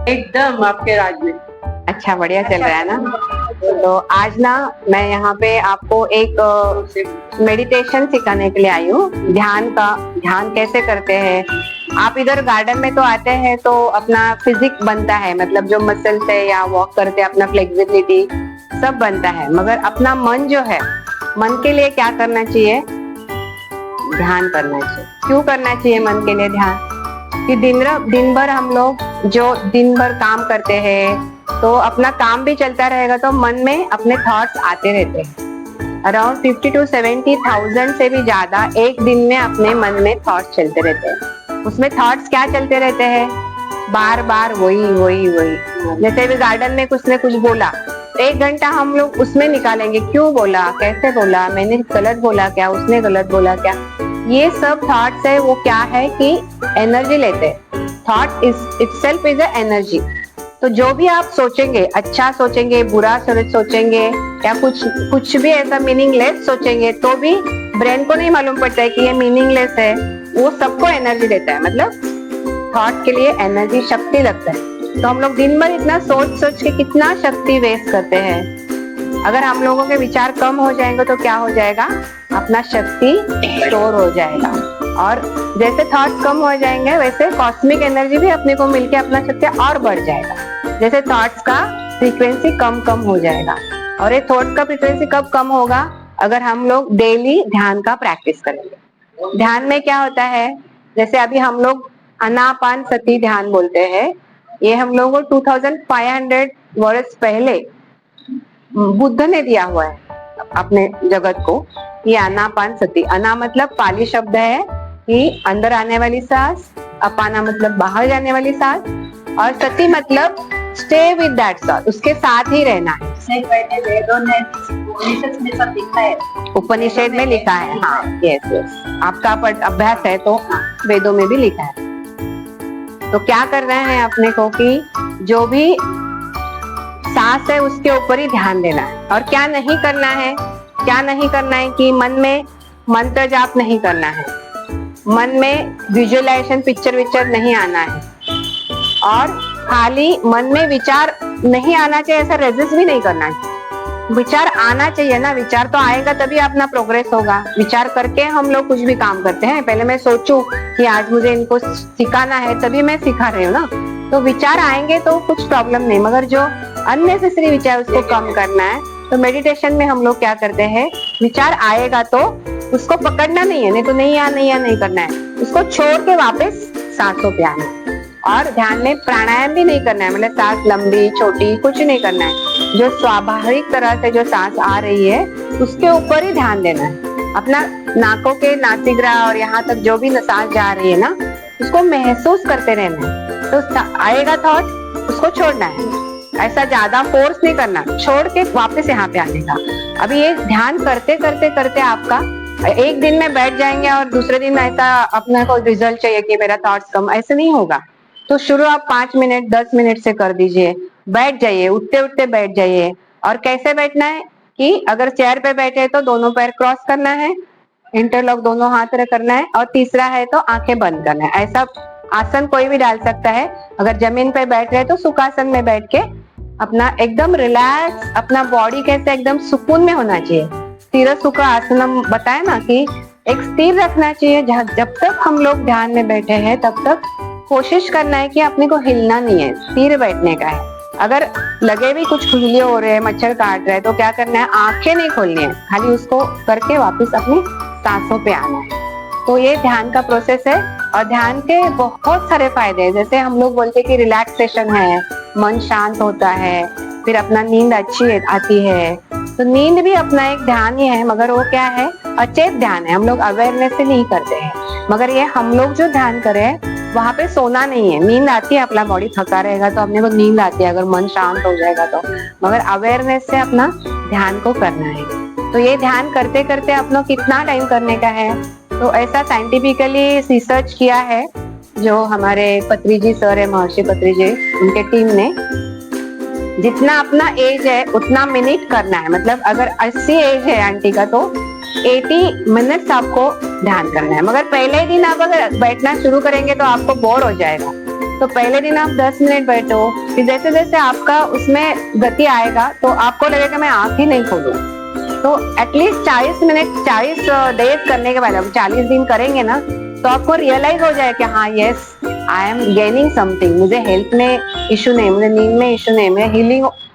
एकदम आपके राज में। अच्छा, बढ़िया चल रहा है ना। तो आज ना मैं यहाँ पे आपको एक मेडिटेशन सिखाने के लिए आई हूँ। ध्यान कैसे करते हैं। आप इधर गार्डन में तो आते हैं तो अपना फिजिक बनता है, मतलब जो मसल्स है या वॉक करते हैं अपना फ्लेक्सिबिलिटी सब बनता है, मगर अपना मन जो है, मन के लिए क्या करना चाहिए, ध्यान करना चाहिए। क्यों करना चाहिए मन के लिए ध्यान? कि दिन भर हम लोग जो दिन भर काम करते हैं तो अपना काम भी चलता रहेगा तो मन में अपने थॉट्स आते रहते हैं। अराउंड 50 to 70,000 से भी ज्यादा एक दिन में अपने मन में थॉट्स चलते रहते हैं। उसमें थॉट्स क्या चलते रहते हैं? बार बार वही वही वही। जैसे भी गार्डन में कुछ ने कुछ बोला, 1 घंटा हम लोग उसमें निकालेंगे, क्यों बोला, कैसे बोला, मैंने गलत बोला क्या, उसने गलत बोला क्या। ये सब थॉट्स है, वो क्या है कि एनर्जी लेते हैं। Thought itself is a energy. तो जो भी आप सोचेंगे, अच्छा सोचेंगे, बुरा सोचेंगे या कुछ भी ऐसा मीनिंगलेस सोचेंगे तो भी ब्रेन को नहीं मालूम पड़ता है कि ये मीनिंगलेस है। वो सबको एनर्जी देता है, मतलब थॉट के लिए एनर्जी, शक्ति लगता है। तो हम लोग दिन भर इतना सोच सोच के कितना शक्ति वेस्ट करते हैं। अगर हम लोगों के विचार कम हो जाएंगे तो क्या हो जाएगा? अपना शक्ति स्टोर हो जाएगा। और जैसे थॉट्स कम हो जाएंगे वैसे कॉस्मिक एनर्जी भी अपने को मिलके अपना शक्ति और बढ़ जाएगा। जैसे थॉट्स का फ्रीक्वेंसी कम कम हो जाएगा। और ये थॉट का फ्रीक्वेंसी कब कम होगा? अगर हम लोग डेली ध्यान का प्रैक्टिस करेंगे। ध्यान में क्या होता है, जैसे अभी हम लोग आनापान सती ध्यान बोलते हैं। ये हम लोगों को 2500 वर्ष पहले बुद्ध ने दिया हुआ है अपने जगत को। ये आनापान सती, अना मतलब पाली शब्द है कि अंदर आने वाली सांस, अपाना मतलब बाहर जाने वाली सांस, और सती मतलब स्टे विद दैट सांस, उसके साथ ही रहना है। उपनिषद में लिखा है। हाँ, यस यस, आपका अभ्यास है तो वेदों में भी लिखा है। तो क्या करना है अपने को कि जो भी सांस है उसके ऊपर ही ध्यान देना है। और क्या नहीं करना है, क्या नहीं करना है कि मन में मंत्र जाप नहीं करना है, मन में विजुअलाइजेशन पिक्चर नहीं आना है, और खाली मन में विचार नहीं आना चाहिए, ऐसा रेजिस्ट भी नहीं करना है। विचार आना चाहिए ना, विचार तो आएगा तभी अपना प्रोग्रेस होगा। विचार करके हम लोग कुछ भी काम करते हैं। पहले मैं सोचूं कि आज मुझे इनको सिखाना है तभी मैं सिखा रही हूँ ना। तो विचार आएंगे तो कुछ प्रॉब्लम नहीं, मगर जो अननेसेसरी विचार उसको कम करना है। तो मेडिटेशन में हम लोग क्या करते हैं, विचार आएगा तो उसको पकड़ना नहीं है, नहीं तो नहीं करना है, उसको छोड़ के वापस सांसों पे आना है। और ध्यान में प्राणायाम भी नहीं करना है, मतलब सांस लंबी छोटी कुछ नहीं करना है। जो स्वाभाविक तरह से जो सांस आ रही है उसके ऊपर ही ध्यान देना है। अपना नाकों के नासिग्रा और यहाँ तक जो भी सांस जा रही है ना, उसको महसूस करते रहना है। तो आएगा थॉट, उसको छोड़ना है, ऐसा ज्यादा फोर्स नहीं करना, छोड़ के वापस यहाँ पे आने का। अभी ये ध्यान करते करते करते आपका एक दिन में बैठ जाएंगे और दूसरे दिन ऐसा अपने को रिजल्ट चाहिए कि मेरा थॉट्स कम, ऐसे नहीं होगा। तो शुरू आप 5 मिनट 10 मिनट से कर दीजिए। बैठ जाइए, उठते उठते बैठ जाइए। और कैसे बैठना है कि अगर चेयर पे बैठे तो दोनों पैर क्रॉस करना है, इंटरलॉक दोनों हाथ करना है, और तीसरा है तो आंखें बंद करना है। ऐसा आसन कोई भी डाल सकता है। अगर जमीन पे बैठ रहे तो सुखासन में बैठ के अपना एकदम रिलैक्स, अपना बॉडी कैसे एकदम सुकून में होना चाहिए। स्थिर सुख आसन बताए ना कि एक स्थिर रखना चाहिए। जब तक हम लोग ध्यान में बैठे हैं तब तक कोशिश करना है कि अपने को हिलना नहीं है, स्थिर बैठने का है। अगर लगे भी कुछ खुजली हो रहे हैं, मच्छर काट रहे हैं, तो क्या करना है, आंखें नहीं खोलनी है, खाली उसको करके वापस अपनी सांसों पे आना है। तो ये ध्यान का प्रोसेस है। और ध्यान के बहुत सारे फायदे हैं। जैसे हम लोग बोलते हैं कि रिलैक्सेशन है, मन शांत होता है, फिर अपना नींद अच्छी आती है। तो नींद भी अपना एक ध्यान ही है, मगर वो क्या है, अचेत ध्यान है। हम लोग अवेयरनेस से नहीं करते हैं, मगर ये हम लोग जो ध्यान करें वहां पे सोना नहीं है। नींद आती है, अपना बॉडी थका रहेगा तो अपने को नींद आती है अगर मन शांत हो जाएगा तो, मगर अवेयरनेस से अपना ध्यान को करना है। तो ये ध्यान करते करते अपनों कितना टाइम करने का है, तो ऐसा साइंटिफिकली रिसर्च किया है। जो हमारे पत्री जी सर है, महर्षि पत्री जी, उनके टीम ने, जितना अपना एज है उतना मिनट करना है। मतलब अगर 80 एज है आंटी का तो 80 मिनट्स आपको ध्यान करना है। मगर पहले दिन आप अगर बैठना शुरू करेंगे तो आपको बोर हो जाएगा। तो पहले दिन आप 10 मिनट बैठो, फिर जैसे जैसे आपका उसमें गति आएगा तो आपको लगेगा मैं आंख ही नहीं खोलूं। तो एटलीस्ट 40 मिनट 40 डेज करने के बाद, अब 40 दिन करेंगे ना, तो आपको रियलाइज हो जाए कि हाँ yes I am gaining something, मुझे हेल्थ में इशू नहीं, मुझे नींद में इशू नहीं, मुझे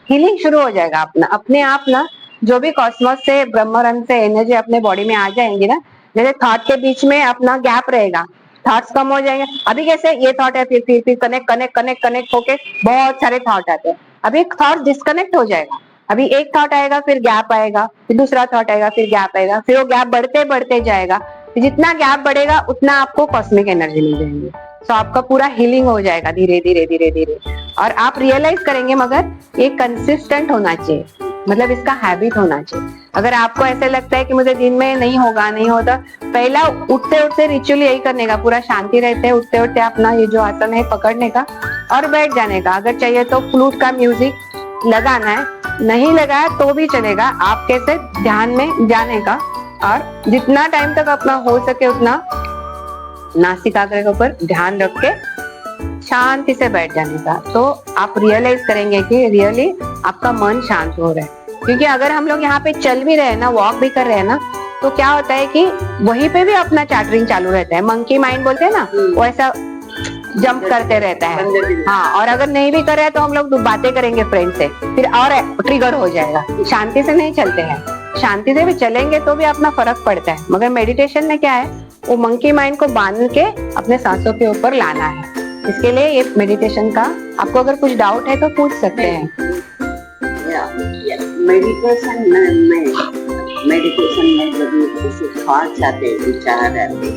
हीलिंग शुरू हो जाएगा अपने आप ना। जो भी कॉस्मोस से ब्रह्मरंग से एनर्जी अपने बॉडी में आ जाएंगी ना, जैसे थॉट के बीच में अपना गैप रहेगा, थॉट्स कम हो जाएंगे। अभी कैसे ये थॉट है, फिर कनेक्ट कनेक्ट कनेक्ट कनेक्ट होके बहुत सारे थॉट आते हैं, अभी थॉट डिस्कनेक्ट हो जाएगा। अभी एक थॉट आएगा, फिर गैप आएगा, फिर दूसरा थॉट आएगा, फिर गैप आएगा, फिर वो गैप बढ़ते बढ़ते जाएगा। जितना गैप बढ़ेगा उतना आपको कॉस्मिक एनर्जी मिल जाएंगी। तो आपका पूरा हीलिंग हो जाएगा धीरे धीरे धीरे धीरे, और आप रियलाइज करेंगे। मगर ये कंसिस्टेंट होना चाहिए, मतलब इसका हैबिट होना चाहिए। अगर आपको ऐसे लगता है कि मुझे दिन में नहीं होगा, नहीं होता, पहला उठते उठते रिचुअल यही करने का, पूरा शांति रहते हैं, उठते उठते अपना ये जो आसन है पकड़ने का और बैठ जाने का। अगर चाहिए तो फ्लूट का म्यूजिक लगाना है, नहीं लगाया तो भी चलेगा, आप कैसे ध्यान में जाने का, और जितना टाइम तक अपना हो सके उतना नासिकाग्र के ऊपर ध्यान रख के शांति से बैठ जाने का। तो आप रियलाइज करेंगे कि रियली आपका मन शांत हो रहा है। क्योंकि अगर हम लोग यहाँ पे चल भी रहे हैं ना, वॉक भी कर रहे हैं ना, तो क्या होता है कि वहीं पे भी अपना चैटरिंग चालू रहता है, मंकी माइंड बोलते हैं ना, वो ऐसा जंप करते रहता है। हाँ, और अगर नहीं भी कर रहे हैं तो हम लोग बातें करेंगे फ्रेंड से, फिर और ट्रिगर हो जाएगा। शांति से नहीं चलते हैं, शांति से भी चलेंगे तो भी अपना फर्क पड़ता है। मगर मेडिटेशन में क्या है, वो मंकी माइंड को बांध के अपने सांसों के ऊपर लाना है। इसके लिए ये मेडिटेशन का, आपको अगर कुछ डाउट है तो पूछ सकते हैं। मेडिटेशन में जब जैसे थॉट्स आते, विचार आते,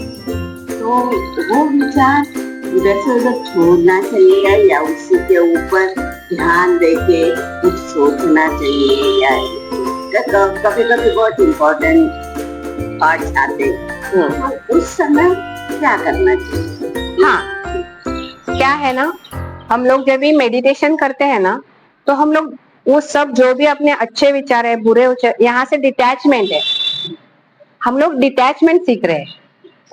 तो वो विचार उधर से उधर छोड़ना चाहिए या उसी के ऊपर ध्यान देके कुछ सोचना चाहिए, या कभी कभी बहुत इम्पोर्टेंट थॉट्स आते, तो उस समय क्या करना चाहिए? हाँ, क्या है ना, हम लोग जब भी मेडिटेशन करते हैं ना, तो हम लोग वो सब जो भी अपने अच्छे विचार है, बुरे विचार, यहाँ से डिटैचमेंट है, हम लोग डिटैचमेंट सीख रहे हैं।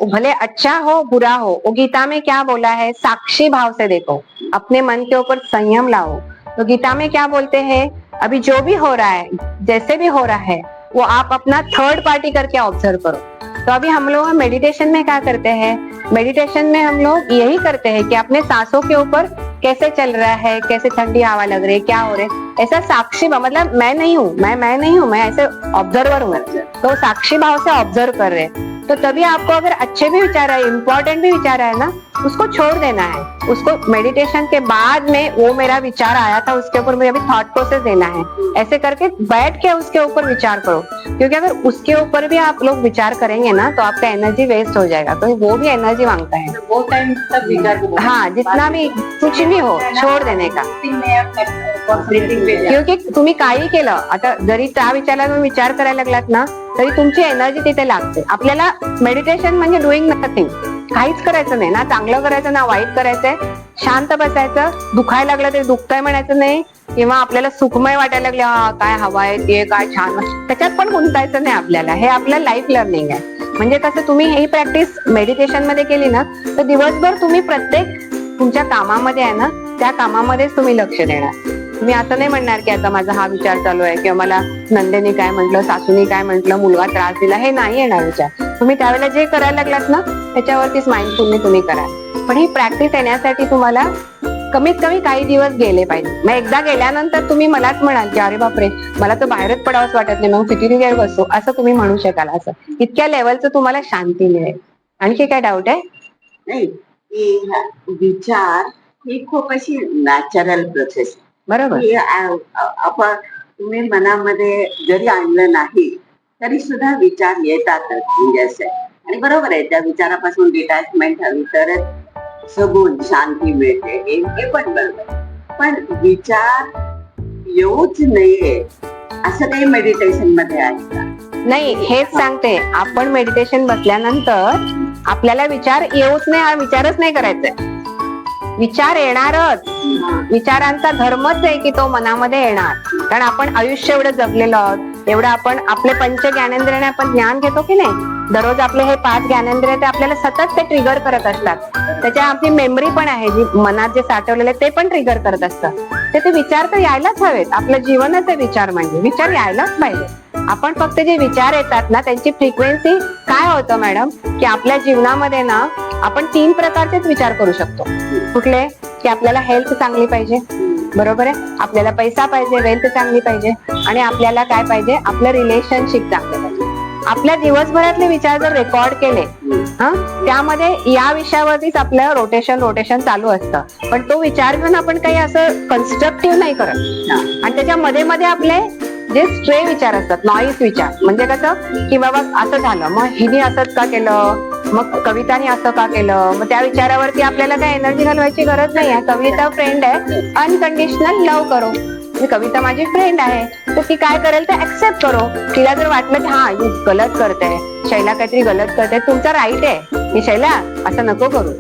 वो भले अच्छा हो बुरा हो, वो गीता में क्या बोला है, साक्षी भाव से देखो, अपने मन के ऊपर संयम लाओ। तो गीता में क्या बोलते हैं, अभी जो भी हो रहा है, जैसे भी हो रहा है, वो आप अपना थर्ड पार्टी करके ऑब्जर्व करो। तो अभी हम लोग मेडिटेशन में क्या करते हैं, मेडिटेशन में हम लोग यही करते हैं कि अपने सांसों के ऊपर कैसे चल रहा है, कैसे ठंडी हवा लग रही है, क्या हो रहा है, ऐसा साक्षी भाव, मतलब मैं नहीं हूँ, मैं नहीं हूँ, मैं ऐसे ऑब्जर्वर हूँ, तो साक्षी भाव से ऑब्जर्व कर रहे हैं। तो तभी आपको अगर अच्छे भी विचार है, इंपॉर्टेंट भी विचार है ना, उसको छोड़ देना है। उसको मेडिटेशन के बाद में वो मेरा विचार आया था, उसके ऊपर मुझे अभी थॉट प्रोसेस देना है, ऐसे करके बैठ के उसके ऊपर विचार करो। क्योंकि अगर उसके ऊपर भी आप लोग विचार करेंगे ना, तो आपका एनर्जी वेस्ट हो जाएगा, तो वो भी एनर्जी मांगता है। वो टाइम तक विचार, हाँ, जितना भी कुछ भी हो छोड देणे का. क्योंकि तुम्ही काही केलं, आता जरी त्या विचाराला तुम्ही विचार करायला लागलात ना, तरी तुमची एनर्जी तिथे लागते. आपल्याला मेडिटेशन म्हणजे डुईंग नथिंग, काहीच करायचं नाही ना, चांगलं करायचं ना वाईट करायचंय, शांत बसायचं. दुखायला लागलं तरी दुखतंय म्हणायचं नाही, किंवा आपल्याला सुखमय वाटायला लागले काय हवा आहे ते काय छान, त्याच्यात पण गुंतायचं नाही आपल्याला. हे आपलं लाईफ लर्निंग आहे. म्हणजे कसं तुम्ही ही प्रॅक्टिस मेडिटेशन मध्ये केली ना, तर दिवसभर तुम्ही प्रत्येक तुमच्या कामामध्ये आहे ना, त्या कामामध्येच तुम्ही लक्ष देणार. तुम्ही असं नाही म्हणणार की आता माझा हा विचार चालू आहे, किंवा मला नंदेने काय म्हटलं, सासूने काय म्हटलं, मुलगा त्रास दिला, हे नाही येणार विचार. तुम्ही त्यावेळेला जे करायला लागलात ना, त्याच्यावरतीच माइंडफुलली तुम्ही करा. पण ही प्रॅक्टिस येण्यासाठी तुम्हाला कमीत कमी काही दिवस गेले पाहिजे. मग एकदा गेल्यानंतर तुम्ही मलाच म्हणाल की अरे बापरे, मला तर बाहेरच पडावंच वाटत नाही, मग किती दिवस बसतो, असं तुम्ही म्हणू शकाल. असं इतक्या लेवलचं तुम्हाला शांती मिळेल. आणखी काय डाऊट आहे? नाही, विचार ही खूप अशी नॅचरल प्रोसेस, बरोबर. आपण तुम्ही मनामध्ये जरी आणलं नाही तरी सुद्धा विचार येतातच, म्हणजे असं. आणि बरोबर आहे, त्या विचारापासून डिटॅचमेंट हवी तरच सगुण शांती मिळते, हे पण बरोबर. पण विचार येऊच नाहीये असं काही मेडिटेशन मध्ये आहे का? नाही, हेच सांगते. आपण मेडिटेशन बसल्यानंतर आपल्याला विचार येऊच नाही, हा विचारच नाही करायचा. विचार येणारच. विचारांचा धर्मच आहे की तो मनामध्ये येणार. कारण आपण आयुष्य एवढं जगलेलो आहोत, एवढं आपण आपले पंच ज्ञानेंद्रियाने आपण ज्ञान घेतो की नाही, दररोज आपले हे 5 ज्ञानेंद्रिय ते आपल्याला सतत ते ट्रिगर करत असतात. त्याच्या आपली मेमरी पण आहे, जी मनात जे साठवलेले ते पण ट्रिगर करत असतं. ते विचार तर यायलाच हवेत. आपलं जीवनच आहे विचार, म्हणजे विचार यायलाच पाहिजे. आपण फक्त जे विचार येतात ना त्यांची फ्रिक्वेन्सी काय होतं मॅडम, की आपल्या जीवनामध्ये ना आपण 3 प्रकारचेच विचार करू शकतो. कुठले? की आपल्याला हेल्थ चांगली पाहिजे, बरोबर आहे, आपल्याला पैसा पाहिजे, वेल्थ चांगली पाहिजे, आणि आपल्याला काय पाहिजे, आपलं रिलेशनशिप चांगलं पाहिजे. आपल्या दिवसभरातले विचार जर रेकॉर्ड केले त्यामध्ये या विषयावरतीच आपलं रोटेशन चालू असतं. पण तो विचार घेऊन आपण काही असं कन्स्ट्रक्टिव्ह नाही करत, आणि त्याच्या मध्ये मध्ये आपले जे स्ट्रे विचार असतात, नॉईस विचार, म्हणजे कसं की बाबा असं झालं, मग हिने असंच का केलं, मग कविताने असं का केलं, मग त्या विचारावरती आपल्याला काय एनर्जी घालवायची गरज नाही आहे. कविता फ्रेंड आहे, अनकंडिशनल लव्ह करो. कविता माझी फ्रेंड आहे, तर ती काय करेल ते ऍक्सेप्ट करो. तिला जर वाटलं की हा ही गलत करते, शैला काहीतरी गलत करते, तुमचा राईट आहे की शैला असं नको करू,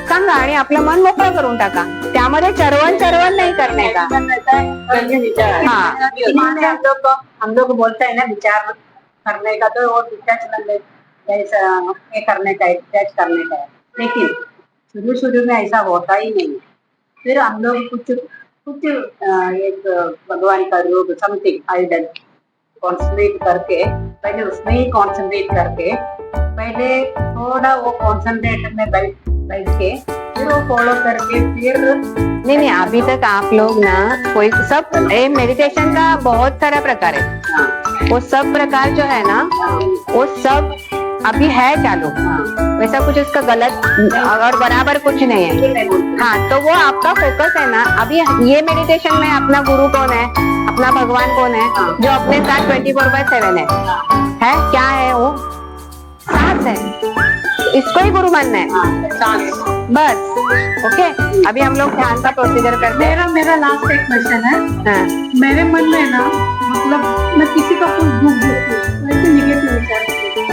सांगा, आणि आपलं मन मोकळं करून टाका. त्यामध्ये चरवण नहीं करने का. हम लोग बोलते हैं ना विचार करने का, तो वो डिटैच करने का है, लेकिन शुरू में ऐसा होता ही नहीं. फिर हम लोग कुछ एक भगवान का रूप समथिंग आइडल कॉन्सेंट्रेट करके, पहले उसमें ही कॉन्सेंट्रेट करके, पहले थोड़ा वो कॉन्सेंट्रेशन में बैठ के फिर वो फॉलो करके, फिर नहीं, अभी तक आप लोग ना कोई सब मेडिटेशन का बहुत सारा प्रकार है. वो सब प्रकार जो है ना वो सब अभी है चालू. वैसा कुछ उसका गलत और बराबर कुछ नहीं है. हाँ, तो वो आपका फोकस है ना. अभी ये मेडिटेशन में अपना गुरु कौन है, अपना भगवान कौन है, जो अपने साथ 24/7 है क्या है वो? सांस है. इसको ही गुरु मानना है बस. ओके, अभी हम लोग ध्यान का प्रोसीजर करते हैं. मेरा लास्ट एक क्वेश्चन है. हाँ. मेरे मन में ना, मतलब मैं किसी का कुछ दुख देखती हूँ, वैसे निगेटिव विचार करती हूँ.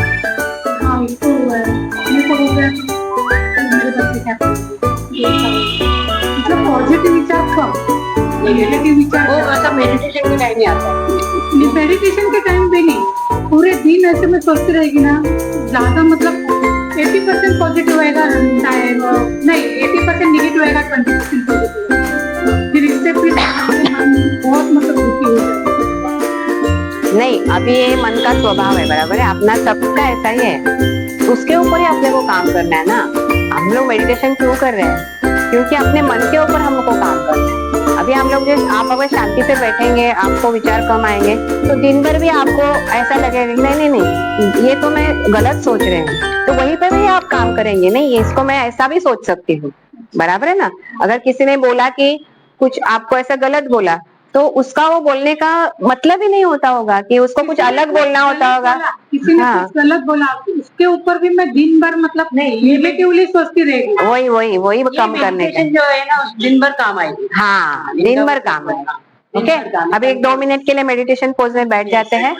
हाँ, इसको हुआ है, मेरे को हो गया, तो मेरे बच्चे क्या करेंगे. मतलब पॉजिटिव विचार कम, नेगेटिव विचार वो ऐसा मेडिटेशन के टाइम में आता है. मेडिटेशन के टाइम पे नहीं, पूरे दिन ऐसे में सोचती रहेगी ना, ज्यादा मतलब 80% पॉजिटिव आएगा, नहीं 80% नेगेटिव आएगा, 20% पॉजिटिव. फिर इससे फिर बहुत मतलब दुखी हो जाएगा. नहीं, अभी ये मन का स्वभाव है, बराबर है, अपना सबका ऐसा ही है. उसके ऊपर ही अपने को काम करना है ना. हम लोग मेडिटेशन क्यों कर रहे हैं? क्योंकि अपने मन के ऊपर हमको काम करना है. अभी हम लोग आप अगर शांति से बैठेंगे, आपको विचार कम आएंगे, तो दिन भर भी आपको ऐसा लगेगा कि नहीं ये तो मैं गलत सोच रहे हूँ, तो वहीं पे भी आप काम करेंगे. नहीं, इसको मैं ऐसा भी सोच सकती हूँ, बराबर है ना. अगर किसी ने बोला कि कुछ आपको ऐसा गलत बोला, तो उसका वो बोलने का मतलब ही नहीं होता होगा कि उसको कुछ अलग बोलना होता होगा. किसी ने कुछ गलत बोला, उसके ऊपर भी मैं दिन भर मतलब नेगेटिवली सोचती रहेगी. वही कम करने का जो है ना दिन भर काम आएगी. हाँ, दिन भर काम है. ओके, अभी 1-2 मिनट के लिए मेडिटेशन पोज में बैठ जाते हैं.